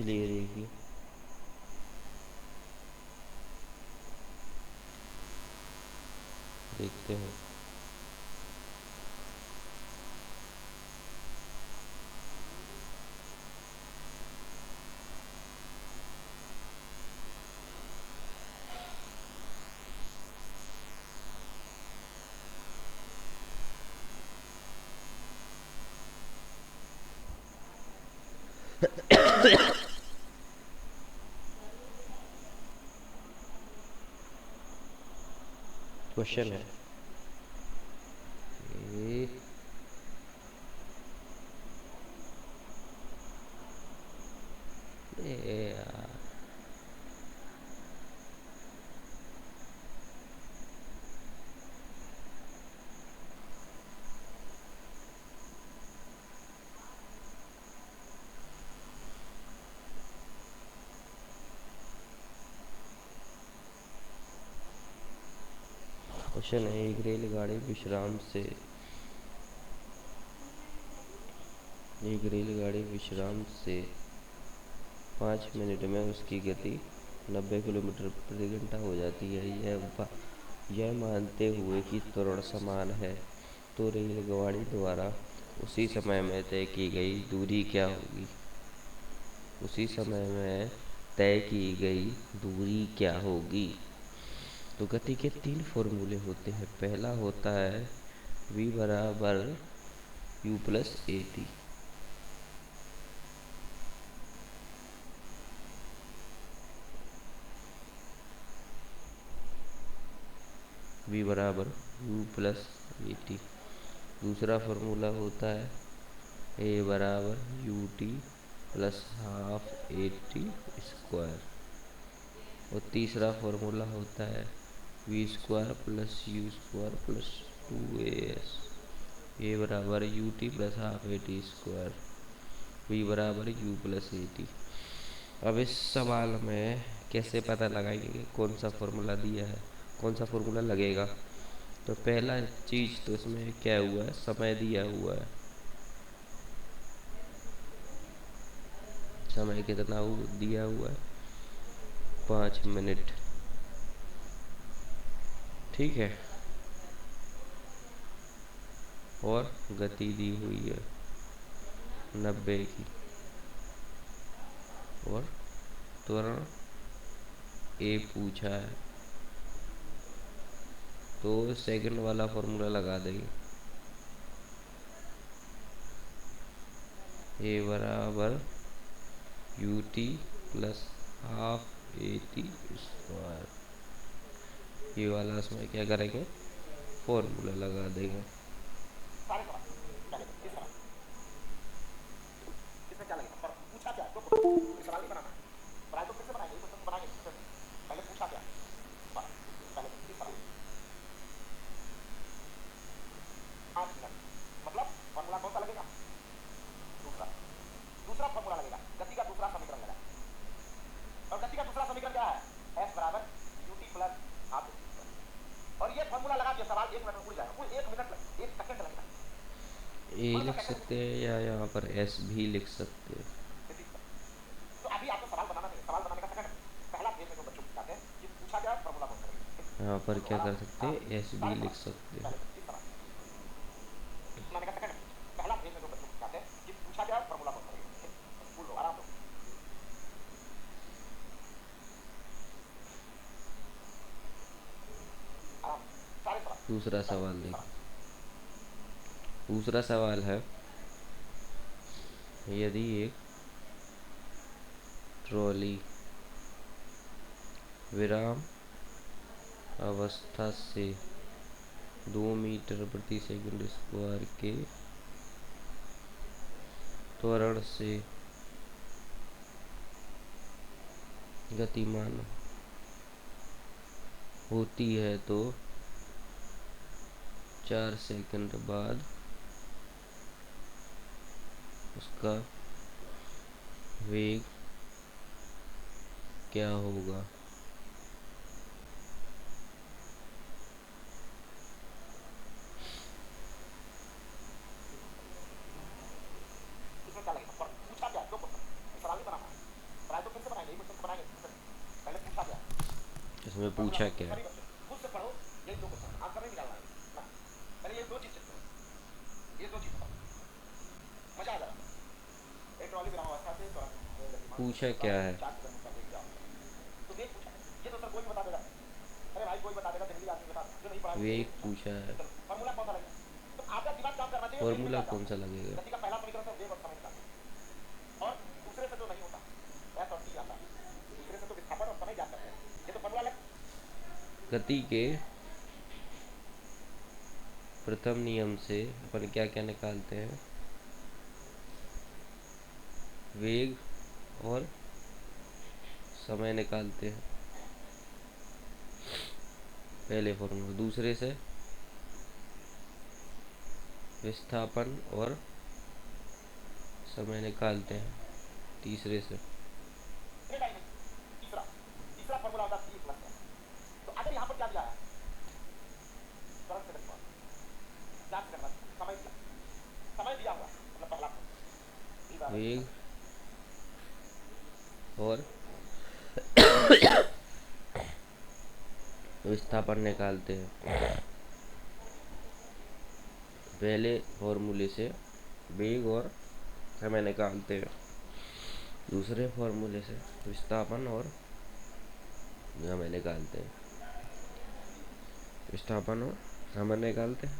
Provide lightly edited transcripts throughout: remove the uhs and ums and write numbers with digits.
चलिए देखिए, देखते हैं। क्वेश्चन है कि यार, क्वेश्चन है, एक रेलगाड़ी विश्राम से 5 मिनट में उसकी गति 90 किलोमीटर प्रति घंटा हो जाती है। यह मानते हुए कि त्वरण समान है, तो रेलगाड़ी द्वारा उसी समय में तय की गई दूरी क्या होगी? उसी समय में तय की गई दूरी क्या होगी? तो गति के तीन फॉर्मूले होते हैं। पहला होता है v बराबर u plus a t. v बराबर u प्लस ए टी। दूसरा फॉर्मूला होता है a बराबर u t plus half a t square. और तीसरा फॉर्मूला होता है v square plus u square plus 2as। A बराबर u t plus half a t square, v बराबर यू प्लस ए टी। अब इस सवाल में कैसे पता लगाएंगे कि कौन सा फॉर्मूला दिया है, कौन सा फॉर्मूला लगेगा? तो पहला चीज़ तो इसमें क्या हुआ है, समय दिया हुआ है। समय कितना दिया हुआ है? 5 मिनट। ठीक है। और गति दी हुई है 90 की। और त्वरण ए पूछा है, तो सेकंड वाला फॉर्मूला लगा देंगे। ए बराबर u t plus half a t square. ये वाला इसमें क्या करेंगे, फॉर्मूला लगा देंगे। ए लिख सकते हैं या यहाँ पर एस भी लिख सकते हैं। यहाँ पर क्या कर सकते हैं, एस भी लिख सकते हैं। दूसरा सवाल देखिए। दूसरा सवाल है, यदि एक ट्रॉली विराम अवस्था से 2 मीटर प्रति सेकंड स्क्वायर के त्वरण से गतिमान होती है, तो 4 सेकंड बाद उसका वेग क्या होगा? पूछा क्या है? पूछा क्या है? वेग पूछा है। फॉर्मूला कौन सा लगेगा? गति के प्रथम नियम से अपन क्या क्या निकालते हैं? वेग और समय निकालते हैं, पहले फॉर्मूला। दूसरे से विस्थापन और समय निकालते हैं, तीसरे से। वेग और विस्थापन निकालते हैं, पहले फॉर्मूले से वेग और समय निकालते हैं, दूसरे फॉर्मूले से विस्थापन और समय निकालते हैं, विस्थापन और समय निकालते हैं,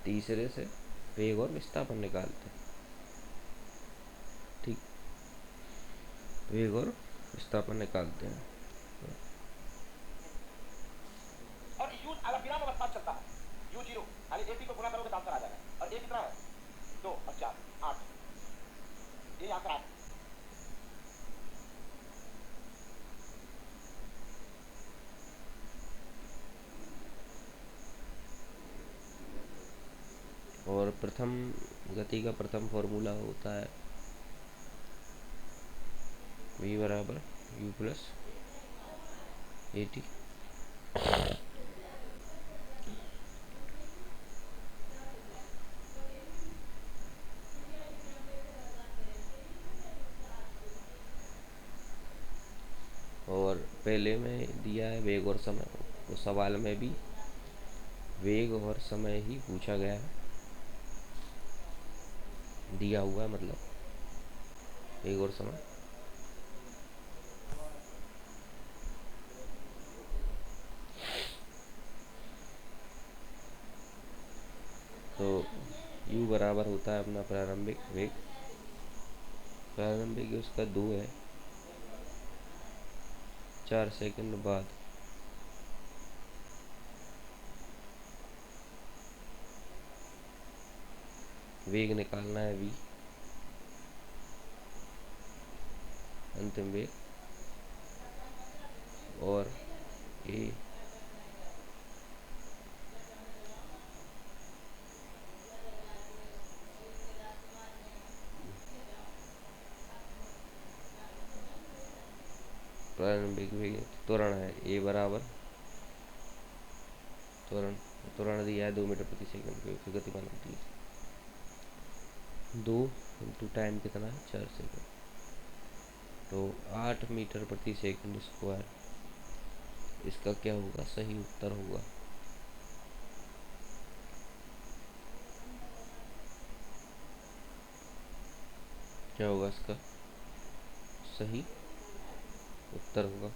तीसरे से वेग और विस्थापन निकालते हैं। ठीक, वेग और विस्थापन निकालते हैं। और प्रथम गति का प्रथम फॉर्मूला होता है v बराबर u प्लस AT। और पहले में दिया है वेग और समय, तो सवाल में भी वेग और समय ही पूछा गया है, दिया हुआ है, मतलब वेग और समय। तो u बराबर होता है अपना प्रारंभिक वेग, प्रारंभिक उसका 2 है, 4 सेकंड बाद वेग निकालना है v, अंतिम वेग, और a प्रारंभिक वेग त्वरण है। a बराबर त्वरण, त्वरण दिया है 2 मीटर प्रति सेकंड की गतिमान होती है। 2 इंटू टाइम कितना है? 4 सेकंड, तो 8 मीटर प्रति सेकंड स्क्वायर। इसका क्या होगा? सही उत्तर होगा क्या होगा? इसका सही उत्तर होगा।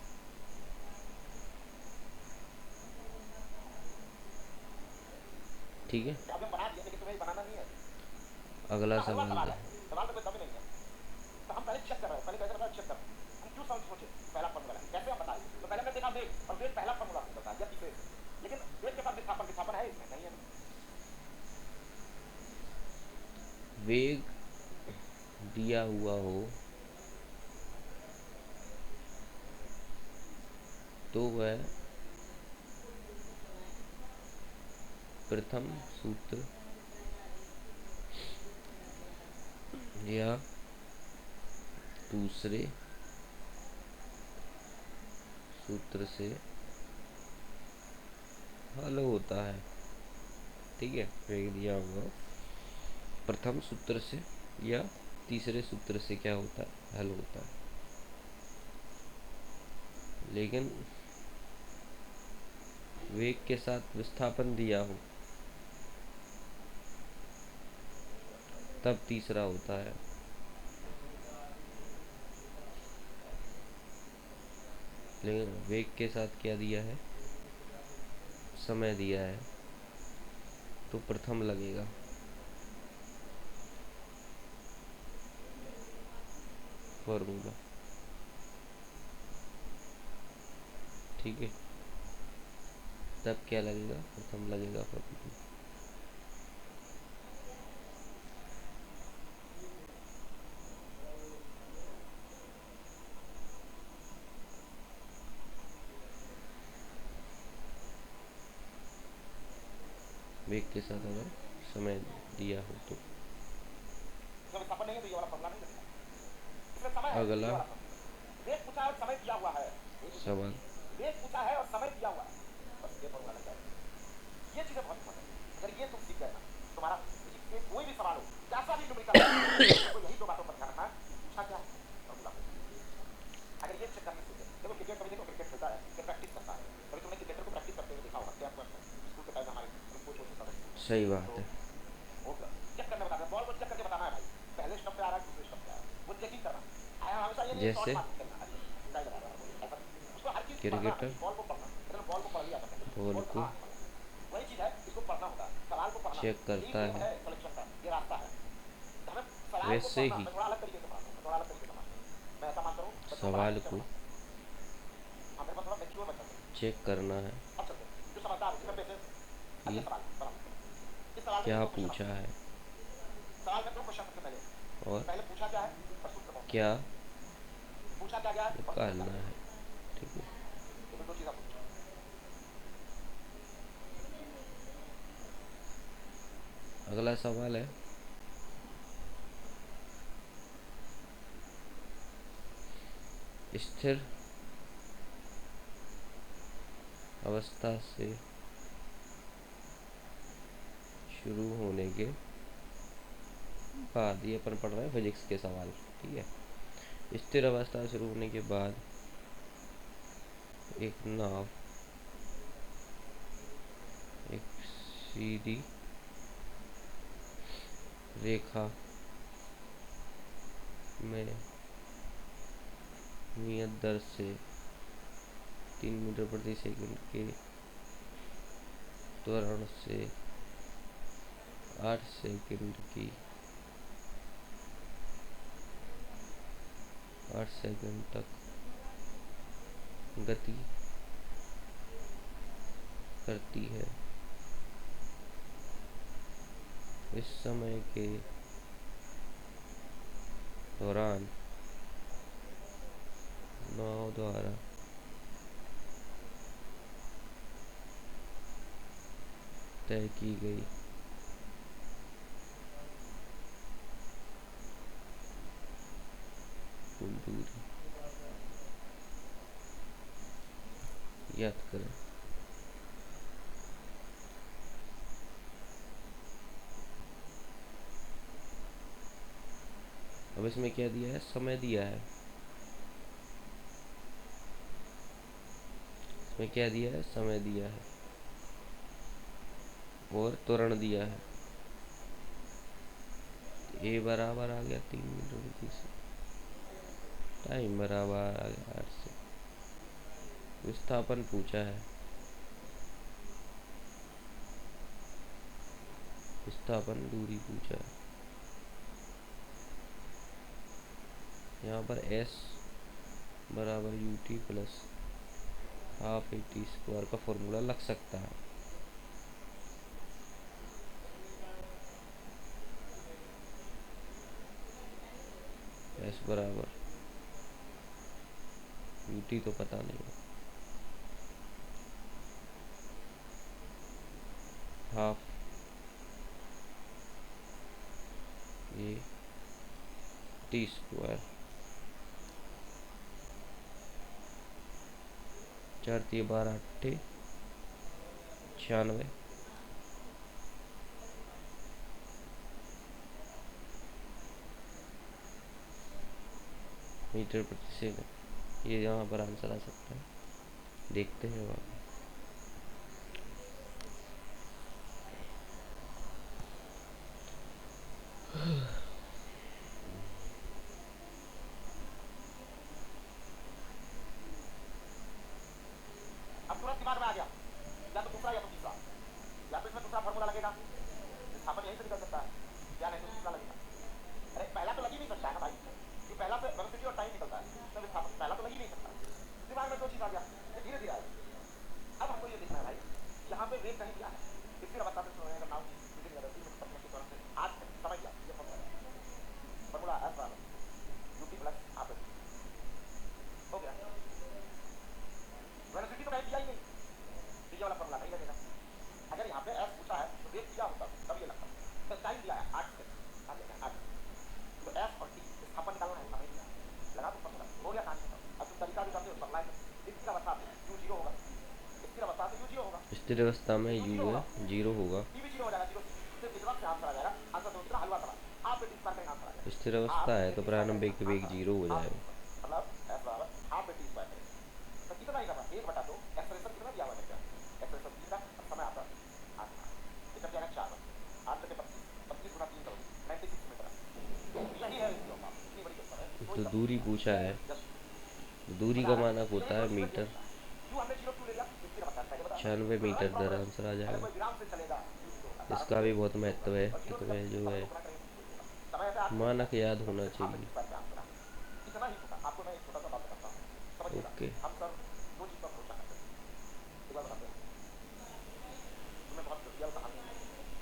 ठीक है, अगला सवाल है। वेग दिया हुआ हो तो वह प्रथम सूत्र या दूसरे सूत्र से हल होता है। ठीक है, वेग दिया हुआ प्रथम सूत्र से या तीसरे सूत्र से क्या होता है? हल होता है। लेकिन वेग के साथ विस्थापन दिया हो तब तीसरा होता है। लेकिन वेग के साथ क्या दिया है, समय दिया है, तो प्रथम लगेगा। फॉर्मूला ठीक है, तब क्या लगेगा, प्रथम लगेगा फॉर्मूला। वेग के साथ अगर समय दिया हो तो अगला सवाल। सही बात है। जैसे क्रिकेटर बॉल को चेक करता है, वैसे ही सवाल को चेक करना है कि क्या पूछा है और क्या निकालना है। ठीक है, अगला सवाल है स्थिर अवस्था से शुरू होने के बाद, ये अपन पढ़ रहे हैं फिजिक्स के सवाल। ठीक है, स्थिर अवस्था शुरू होने के बाद एक नाव एक सीधी रेखा में नियत दर से 3 मीटर प्रति सेकंड के त्वरण से 8 सेकंड की 8 सेकंड तक गति करती है। इस समय के दौरान नाव द्वारा तय की गई कुल दूरी याद करें। अब इसमें क्या दिया है, समय दिया है। इसमें क्या दिया है, समय दिया है और त्वरण दिया है। ए बराबर आ गया 3 मीटर प्रति सेकंड, टाइम बराबर आ गया 8 से। विस्थापन पूछा है, विस्थापन दूरी पूछा है। यहाँ पर s बराबर ut plus half AT square का फॉर्मूला लग सकता है। s बराबर ut तो पता नहीं है, हाफ AT स्क्वायर, 4 × 12 = 96 मीटर प्रति सेकंड। ये यहाँ पर आंसर आ सकता है। देखते हैं वहाँ। अब तुरंत दिमाग में आ गया, या तो दूसरा या तो तीसरा, या तो इसमें दूसरा फॉर्मूला लगेगा, विस्थापन यहीं से निकल सकता है, या नहीं तो तीसरा लगेगा। अरे पहला तो लग ही नहीं सकता है ना भाई, कि पहला से वेलोसिटी और टाइम निकलता है, तो विस्थापन पहला तो लग ही नहीं सकता। दिमाग में दो चीज आ गया, ये धीरे धीरे आएगा। अब हमको ये देखना है भाई, यहाँ पे वेग कहीं दिया है, स्थिर अवस्था से शुरू होगा नाउ की यूजिंग एनर्जी में तकनीक के द्वारा से आज तक समझ गया ये फॉर्मूला एस बराबर यूटी प्लस आप हो गया। वेलोसिटी तो कहीं दिया ही नहीं, तो ये वाला फॉर्मूला नहीं लगेगा। अगर यहाँ पे एस पूछा है तो वेग दिया होता तब ये लगता, तो टाइम दिया है 8 सेकंड, आ गया 8, तो एस और टी विस्थापन निकालना है, हमें दिया लगा तो फॉर्मूला हो गया कहानी खत्म। अब तुम तरीका भी जानते हो, सप्लाई में स्थिर अवस्था से यू जीरो होगा, स्थिर अवस्था से यू जीरो होगा, स्थिर अवस्था में यू जीरो यू होगा, है जीरो होगा। टी भी जीरो हो जाएगा, जीरो सिर्फ इतना से आंसर आ जाएगा, आंसर दो कितना हलवा सवाल, हाफ एटी स्क्वायर का आंसर आ जाएगा, स्थिर अवस्था हाफ है तो एटी स्क्वायर प्रारंभिक का वेग आंसर जीरो हो हाफ जाएगा। मतलब एस बराबर हाफ एटी स्क्वायर करेंगे, तो कितना ही करना 1/2 एक्सप्रेशन कितना दिया हुआ है, एक्सप्रेशन 3 का समय आपका 8 था, ये कर जाएगा 4 8 से 25 25 गुना 3 करोगे 96 मीटर, यही है इसकी औकात, इतनी बड़ी क्वेश्चन है, कोई तो सब दूरी पूछा है, दूरी बता का रहा है, मानक तो होता ये है प्रोसीजर मीटर। किया क्यों हमने 0 ले लिया, स्थिर अवस्था है बता, 96 मीटर राइट दर प्रॉपर है। आंसर आ अगर जाएगा। कोई विराम से चलेगा यू जीरो होगा, कारण इसका जीरो भी बहुत जीरो होगा, महत्व है और कि जीरो से तुम्हें जब जो समय है को गुणा करेंगे तो होगा, समय है 8 सेकंड, मानक याद तो होना सिर्फ हाफ एटी चाहिए। स्क्वायर पे आंसर आएगा, इतना ही होगा। आपको मैं एक छोटा सा बात बताता हूँ, समझिएगा। ओके। हम सर दो चीज पर भरोसा करते हैं, एक बार बताते हैं, तुम्हें बहुत रियल कहानी है,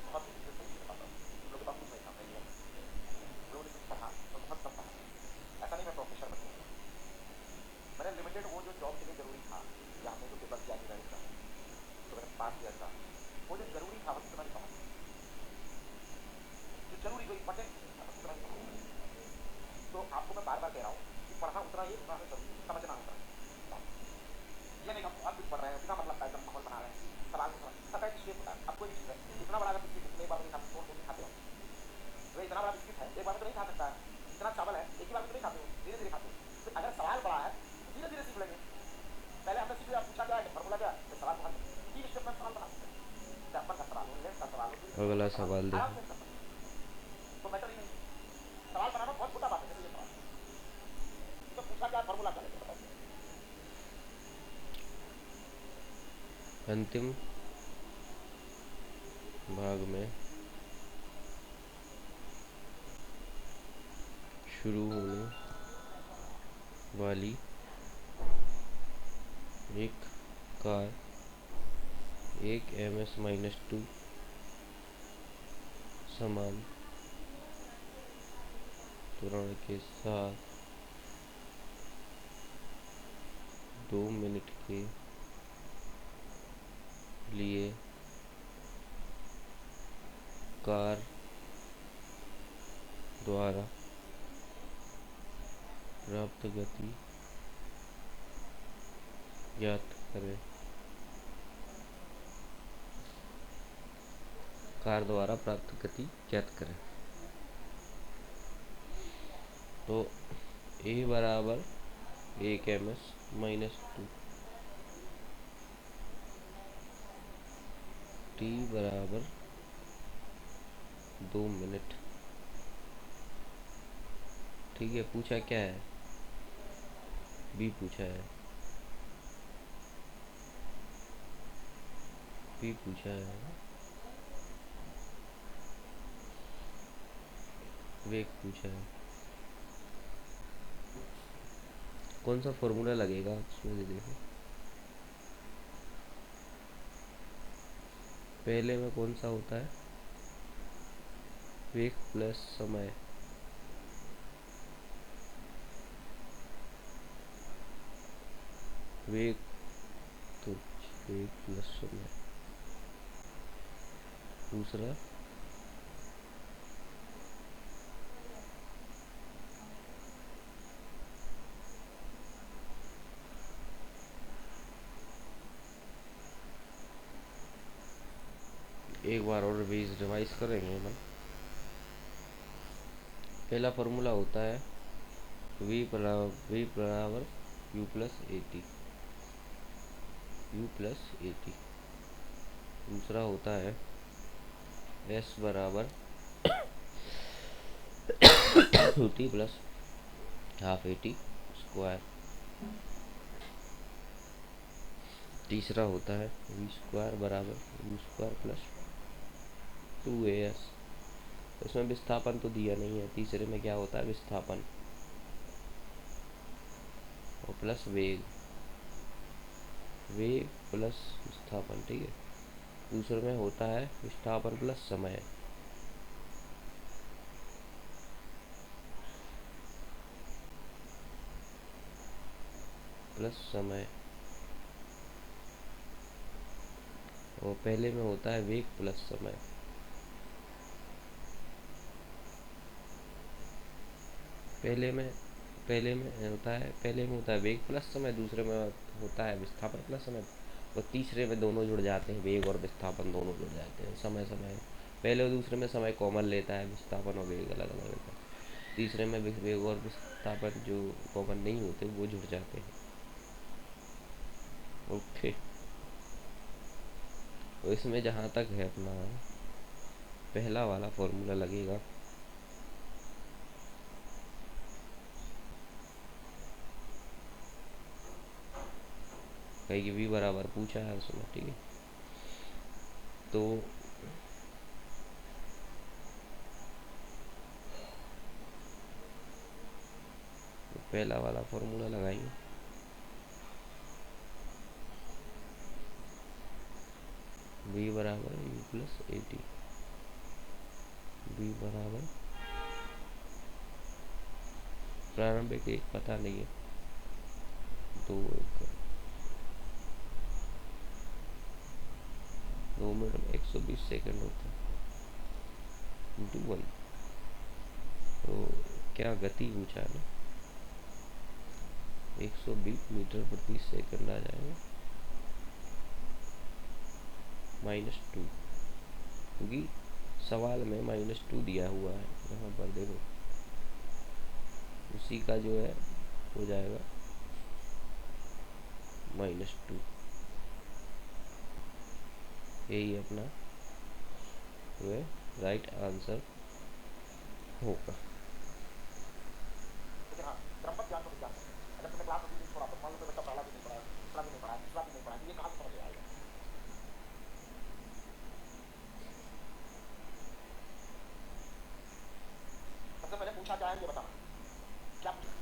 बहुत इंटरेस्टिंग चीज बताता हूँ। तुम लोग के पास कुछ नहीं था, मैं रियल तुम लोगों ने कुछ पढ़ा और बहुत कम पढ़ा, ऐसा नहीं मैं प्रोफेसर बन गया, मैंने लिमिटेड वो जो जॉब के लिए जरूरी था, या हमने जो पेपर दिया रिजल्ट का, जो मैंने पास किया था, वो जो जरूरी था बस उतना ही पढ़ा, जो जरूरी जो इंपॉर्टेंट था बस उतना ही पढ़ा। तो आपको मैं बार बार कह रहा हूँ कि पढ़ना उतना ही, उतना हमें जरूरी, समझना उतना ही, ये नहीं हम बहुत कुछ पढ़ रहे हैं बिना मतलब का एकदम माहौल बना रहे हैं, सवाल को समझ सतह की शेप होता है। अब कोई भी चीज़ है, इतना बड़ा अगर बिस्किट है एक बार में नहीं खा, तोड़ तोड़ के खाते हो, तो इतना बड़ा बिस्किट है एक बार में तो नहीं खा सकता है, इतना चावल है एक ही बार में तो नहीं खाते हो, धीरे धीरे खाते हो। तो अगर सवाल बड़ा है तो धीरे धीरे सीख लेंगे, पहले हमने सीख लिया पूछा क्या है फॉर्मूला क्या है, तो सवाल को हल 3 स्टेप में सवाल बना सकते हैं, चैप्टर का सवाल हो, लेंथ का सवाल हो, अगला का सवाल सवाल आराम देखो। से कर सकते हैं, तो मैटर ही नहीं है। सवाल बनाना बहुत छोटा बात है, जैसे ये सवाल तो पूछा क्या फॉर्मूला क्या है बताओ। अंतिम भाग में शुरू होने वाली एक कार एक ms-2 समान त्वरण के साथ 2 मिनट के लिए कार द्वारा प्राप्त गति ज्ञात करें। कार द्वारा प्राप्त गति ज्ञात करें। तो a बराबर 1 ms-2, t बराबर 2 मिनट। ठीक है, पूछा क्या है, b पूछा है, b पूछा है, वेग पूछा है। कौन सा फॉर्मूला लगेगा उसमें से देखो, पहले में कौन सा होता है, वेग प्लस समय, वेग तो वेग प्लस समय। दूसरा एक बार और रिवाइज करेंगे हम। पहला फॉर्मूला होता है v बराबर u plus a T, u plus a t. दूसरा होता है s बराबर u t plus half a t square. तीसरा होता है वी स्क्वायर बराबर यू स्क्वायर प्लस 2as। इसमें विस्थापन तो दिया नहीं है। तीसरे में क्या होता है, विस्थापन और प्लस वेग, वेग प्लस विस्थापन, ठीक है। दूसरे में होता है विस्थापन प्लस समय, प्लस समय, और पहले में होता है वेग प्लस समय। पहले में होता है वेग प्लस समय, दूसरे में होता है विस्थापन प्लस समय, और तीसरे में दोनों जुड़ जाते हैं, वेग और विस्थापन दोनों जुड़ जाते हैं। समय समय पहले और दूसरे में समय कॉमन लेता है, विस्थापन और वेग अलग अलग लेता है। तीसरे में वेग और विस्थापन जो कॉमन नहीं होते वो जुड़ जाते हैं। ओके, तो इसमें जहाँ तक है अपना पहला वाला फॉर्मूला लगेगा, कहीं की भी बराबर पूछा है उसमें, ठीक है। तो पहला वाला फॉर्मूला लगाएंगे, v बराबर u plus a t, v बराबर प्रारंभिक एक पता नहीं है, 2 मिनट में 120 सेकंड होता है इंटू 1। तो क्या गति पूछा है ना, 120 मीटर प्रति सेकंड आ जाएगा -2, क्योंकि सवाल में -2 दिया हुआ है। यहाँ पर देखो उसी का जो है हो जाएगा -2, यही अपना जो है राइट आंसर होगा। लेकिन हाँ, क्रमबद्ध ज्ञान को विज्ञान है। अगर तुमने क्लास अभी नहीं छोड़ा तो मान लो कोई बच्चा पहला दिन नहीं पढ़ा है, दूसरा दिन नहीं पढ़ा है, तीसरा दिन नहीं पढ़ा है, तो ये कहाँ से समझ में आएगा? सबसे पहले पूछा क्या है ये बताना, क्या पूछा?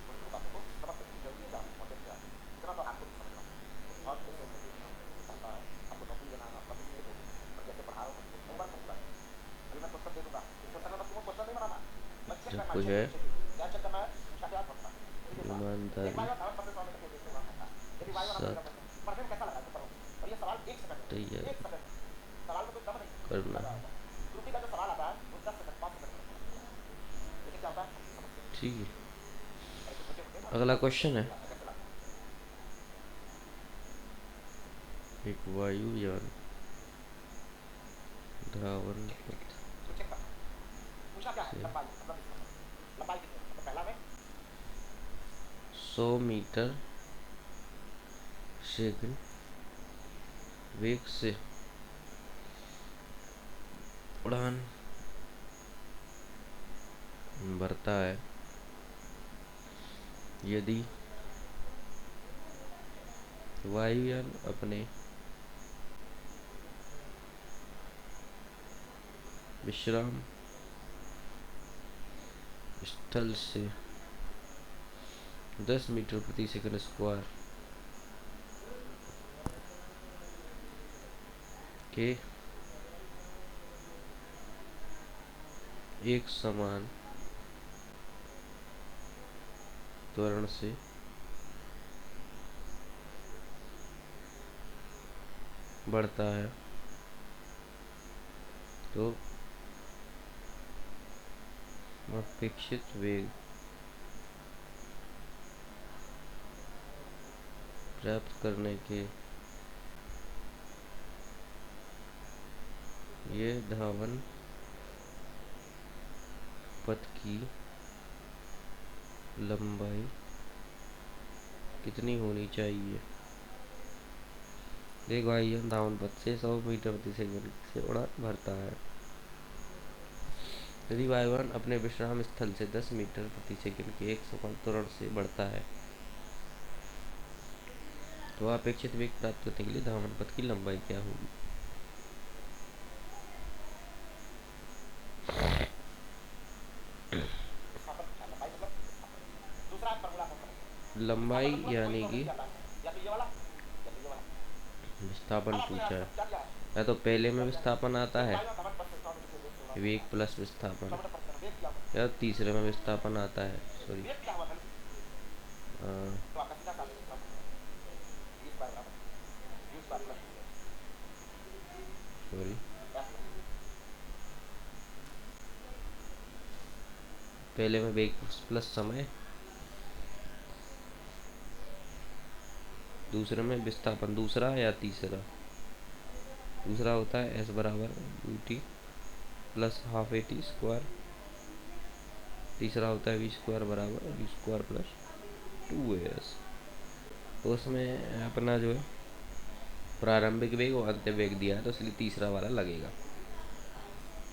छोटी छोटी बातों को समझ सकते जरूरी है जानना, कॉन्टेक्ट क्या है, इतना तो आपको भी समझना है। और जैसे जैसे जीवन चलता है, आपको नौकरी लेना है, आप पब्लिक से दोगे, और जैसे पढ़ा रहा हूँ तो कई बार फंसता है। अभी मैं क्वेश्चन दे दूंगा, इस क्वेश्चन में बस तुमको क्वेश्चन नहीं बनाना, बस चेक जब करना है, कुछ चेक है चेक क्या चेक करना है, इसका क्या फंसता है। अभी देखो एक ईमानदारी बार 7% वाले तक देखते हुआ फंसता है, यदि वाई वाला साथ पहला क्वेश्चन पढ़ने में कैसा लगा तो पढ़ो, और ये सवाल 1 सेकंड में, तैयारी 1 सेकंड में, सवाल में कोई दम नहीं है, करना लगा है, होगा। त्रुटि का जो सवाल आता है वो 10 सेकंड 5 सेकंड में होता है, लेकिन क्या होता है हम समझते हैं। ठीक है। ऐसे छोटे मोटे ना अगला बातों को क्वेश्चन समझने है, के लिए आता है कैसे लगता है। एक वायुयान धावन पथ इसको चेक करना, पूछा क्या है से लंबाई, मतलब इसका लंबाई कितनी है, मतलब पहला में 100 मीटर सेकंड वेग से उड़ान भरता है यदि वायुयान अपने विश्राम स्थल से 10 मीटर प्रति सेकंड स्क्वायर के एक समान त्वरण से बढ़ता है तो अपेक्षित वेग प्राप्त करने के ये धावन पथ की लंबाई कितनी होनी चाहिए। देख भाई, यह धावन पथ से 100 मीटर प्रति सेकंड से उड़ान भरता है। यदि वायुयान अपने विश्राम स्थल से 10 मीटर प्रति सेकंड के एक समान त्वरण से बढ़ता है तो अपेक्षित वेग प्राप्त करने के लिए धावन पथ की लंबाई क्या होगी। दूसरा फॉर्मूला कौन सा? लंबाई यानी कि या तो ये वाला या तो ये वाला। विस्थापन अब आपने पूछा है, क्या दिया है? या तो पहले में विस्थापन आता है वायु धावन पथ से 100 मीटर से वेग से उड़ा वेग प्लस विस्थापन, 100 मीटर प्रति सेकंड वेग दिया हुआ या तीसरे में विस्थापन आता है, सॉरी वेग दिया हुआ है। तो आपका सीधा साल दूसरा v स्क्वायर बराबर u square plus sorry s पहले में वेग प्लस समय, दूसरे में विस्थापन, दूसरा या तीसरा। दूसरा होता है s बराबर u t plus half a t square, तीसरा होता है वी स्क्वायर बराबर यू स्क्वायर प्लस 2as। तो उसमें अपना जो है प्रारंभिक वेग और अंतिम वेग दिया है, तो इसलिए तीसरा वाला लगेगा।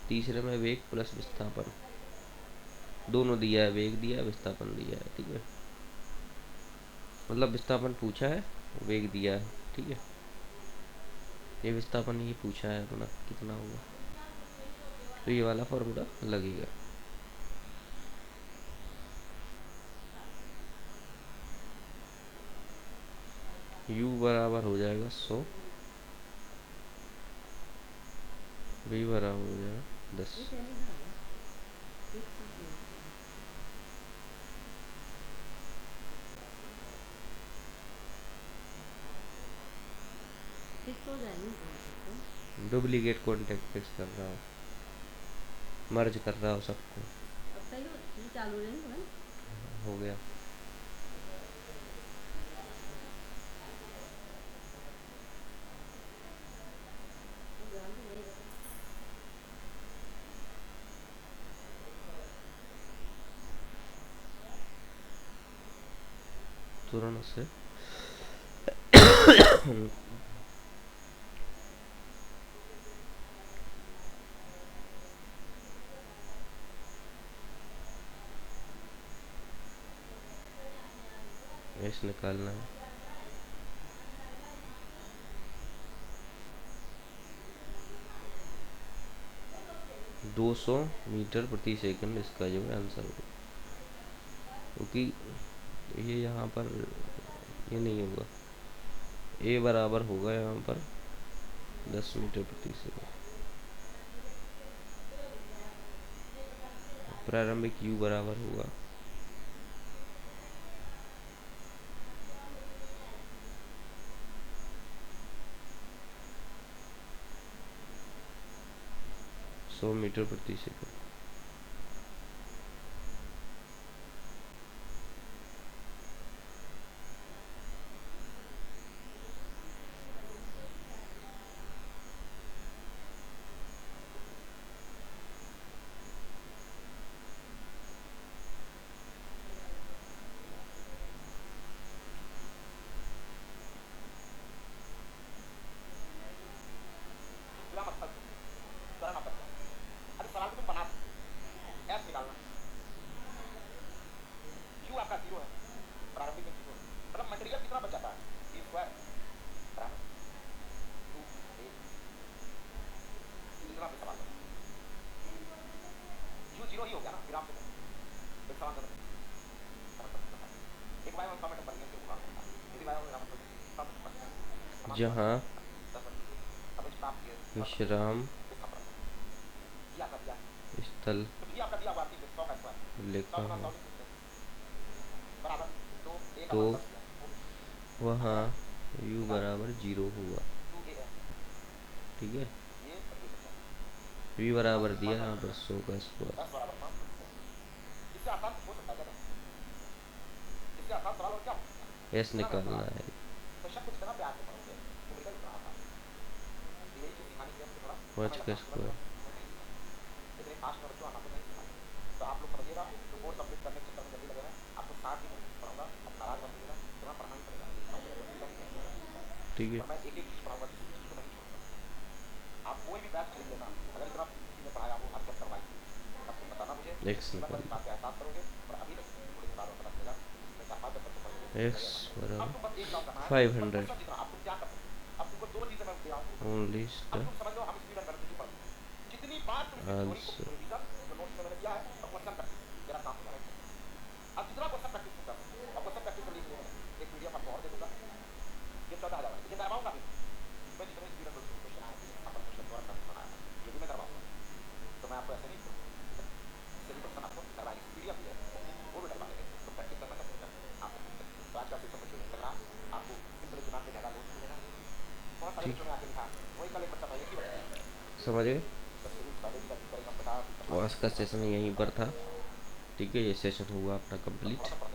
तीसरे में वेग प्लस विस्थापन दोनों दिया है, वेग दिया है विस्थापन दिया है, ठीक है। मतलब विस्थापन पूछा है, वेग दिया है, ठीक है। ये विस्थापन ये पूछा है अपना कितना होगा, तो ये वाला फॉर्मूला लगेगा। u बराबर हो जाएगा 100, v बराबर हो जाएगा 10। डुप्लीकेट कॉन्टेक्ट फिक्स कर रहा हूँ, मर्ज कर रहा हूँ सबको। हो गया। तुरंत से एस निकालना है। दो 200 मीटर प्रति सेकंड इसका जो है आंसर होगा, क्योंकि ये यहाँ पर ये नहीं होगा, ए बराबर होगा यहाँ पर 10 मीटर प्रति सेकंड। प्रारंभिक u बराबर होगा 100 मीटर प्रति सेकंड। विराम स्थल त्वरण आपका अभी सवाल को तुम बना s निकालना। u आपका 0 है, प्रारंभिक में 0 है, मतलब मटेरियल कितना बच जाता है v स्क्वायर बराबर 2a। इतना भी सवाल u 0 ही हो गया ना विराम से एक सवाल कर एक बार 100 मीटर पर सेकंड के उड़ान करता है, यदि बार विराम पर 100 मीटर पर सेकंड जहाँ 10 अब स्टॉप किए विश्राम दिया कर दिया स्थल तो भी आपका दिया हुआ 100 का स्क्वायर लिखा 100 हो बराबर तो a का तो मतलब वहाँ u बराबर 0 होगा, 2a ठीक है। ये v बराबर दिया यहाँ पर 100 का स्क्वायर, 10 बराबर 5 एस निकालना है। क्वेश्चन कुछ करना प्यार से पढ़ोगे न्यूमेरिकल उतना आता है। यही चीज सिखाने के लिए थोड़ा पाँच समय का लगता है, स्क्वायर। लेकिन एक फास्ट में बच्चों आना तो नहीं सिखाते। तो आप लोग समझिएगा, जो कोर्स कंप्लीट करने के चक्कर में जल्दी लगे हैं, आपको 60 दिन पढ़ाऊंगा, आप नाराज मत होइएगा, तुम्हें पढ़ना ही पड़ेगा, ठीक है। और मैं एक एक चीज पढ़ाऊंगा, किसी चीज को नहीं छोड़ूंगा। आप कोई भी बैच खरीद लेना, अगर इतना किसी ने पढ़ाया हो, हर चैप्टर वाइज, तब तुम बताना मुझे, एक्स जीवन भर इस निकालना बात का एहसास करोगे, और अभी नहीं, थोड़े दिन बाद में पता चलेगा कि तुमने 4-5 चैप्टर तो पढ़ लिए, है। एक्स सही ऐसा करो। अब बराबर तुम बस एक काम करना है, बस 500 क्वेश्चन जितना, अब तुम क्या कर सकते हो, अब तुमको 2 चीजें मैं दे रहा हूँ। ओनली अब स्टार तुम समझ लो, हम स्पीड एंड वेलोसिटी पढ़ चुके हैं। जितनी बार तुम इस थ्योरी को आंसर। रिवीजन जो नोट्स में मैंने दिया है, और क्वेश्चन प्रैक्टिस, मेरा काम हो जाएगा। अब जितना क्वेश्चन प्रैक्टिस तुम कर सकते हो, और क्वेश्चन प्रैक्टिस के लिए मैंने एक पीडीएफ आपको और दे दूंगा, ये 14,000 वाली, लेकिन करवाऊंगा भी मैं, जितने स्पीड एंड वेलोसिटी क्वेश्चन आए थे, अपन क्वेश्चन द्वारा मैं बनाया था, ये भी मैं करवाऊंगा। तो मैं आपको ऐसे नहीं छोड़ूंगा, इससे भी क्वेश्चन आपको करवाएंगे, पीडीएफ भी है वो भी डलवा देंगे, तो प्रैक्टिस करना कंटिन्यू करना आप। तो आज का सेशन बच्चों नहीं चल रहा, आपको सिंपल दिमाग से ज्यादा नोट्स मिलेगा। बहुत सारे ठीक, बच्चों ने आके लिखा, वही कल एक बच्चा था, एक ही बच्चा, समझ गए। जब शुरू पहले भी करेंगे, हम बता आज का सेशन यहीं पर था। ठीक है, ये सेशन हुआ अपना थोड़ा कंप्लीट। सा पढ़ते